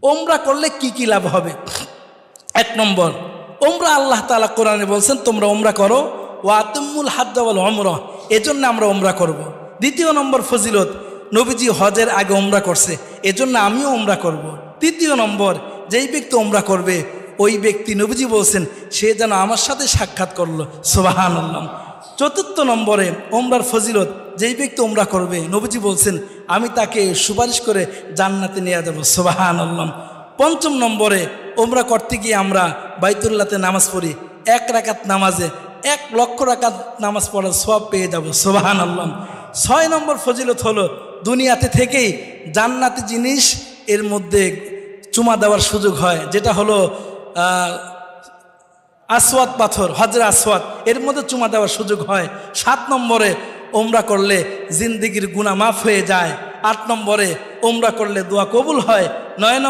ওমরা করলে কি কি লাভ হবে? এক নম্বর, ওমরা আল্লাহ তাআলা কোরআনে বলছেন তোমরা ওমরা করো, ওয়া আতিমুল হাজ্জ ওয়াল উমরা, এজন্য আমরা ওমরা করব। দ্বিতীয় নম্বর ফজিলত, নবীজি হজের আগে ওমরা করছে, এজন্য আমিও ওমরা করব। তৃতীয় নম্বর, যেই ব্যক্তি ওমরা করবে ওই ব্যক্তি নবীজি বলছেন সে যেন আমার সাথে সাক্ষাৎ করলো, সুবহানাল্লাহ। চতুর্থ নম্বরে ওমরার ফজিলত, যেই ব্যক্তি ওমরা করবে নবীজি বলছেন আমি তাকে সুপারিশ করে জান্নাতে নিয়ে যাব, সুবহানাল্লাহ। পঞ্চম নম্বরে, ওমরা করতে গিয়ে আমরা বাইতুল্লাহতে নামাজ পড়ি, 1 রাকাত নামাজে 1 লক্ষ রাকাত নামাজ পড়ার সওয়াব পেয়ে যাব, সুবহানাল্লাহ। 6 নম্বর ফজিলত হলো দুনিয়াতে থেকেই জান্নাতি জিনিস এর মধ্যে চুমা দেওয়ার সুযোগ হয়, যেটা হলো আসওয়াদ পাথর, হজরে আসওয়াদ, এর মধ্যে চুমা দেওয়ার সুযোগ হয়। 7 নম্বরে, ওমরা করলে জিন্দেগির গুনাহ মাফ হয়ে যায়। 8 নম্বরে, ওমরা করলে দোয়া কবুল হয়। 9 নম্বর